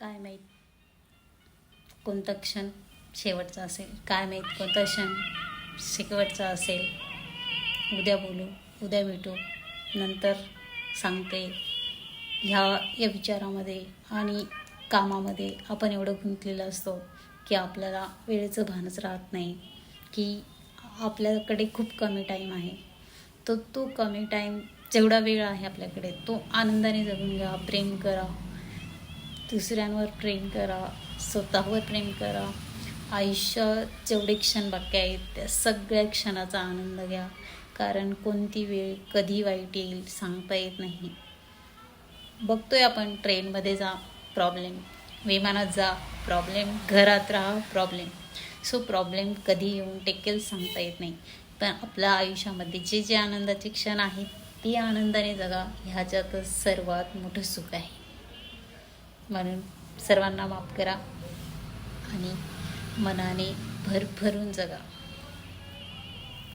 काय माहीत कोणता क्षण शेवटचा असेल, काय माहीत कोणता क्षण शेवटचा असेल. उद्या बोलू, उद्या भेटू, नंतर सांगते. या विचारामध्ये आणि कामामध्ये आपण एवढं गुंतलेलं असतो की आपल्याला वेळेचं भानच राहत नाही, की आपल्याकडे खूप कमी टाईम आहे. तो कमी टाईम, जेवढा वेळ आहे आपल्याकडे, तो आनंदाने जगून घ्या. प्रेम करा, दुसऱ्यांवर प्रेम करा, स्वतःवर प्रेम करा. आयुष्यात जेवढे क्षण बाकी आहेत त्या सगळ्या क्षणाचा आनंद घ्या, कारण कोणती वेळ कधी वाईट येईल सांगता येत नाही. बघतोय आपण, ट्रेनमध्ये जा प्रॉब्लेम, विमानात जा प्रॉब्लेम, घरात राहा प्रॉब्लेम. सो प्रॉब्लेम कधी येऊन टेकेल सांगता येत नाही. पण आपल्या आयुष्यामध्ये जे जे आनंदाचे क्षण आहेत ती आनंदाने जगा. ह्याच्यातच सर्वात मोठं सुख आहे. म्हणून सर्वांना माफ करा आणि मनाने भरभरून जगा.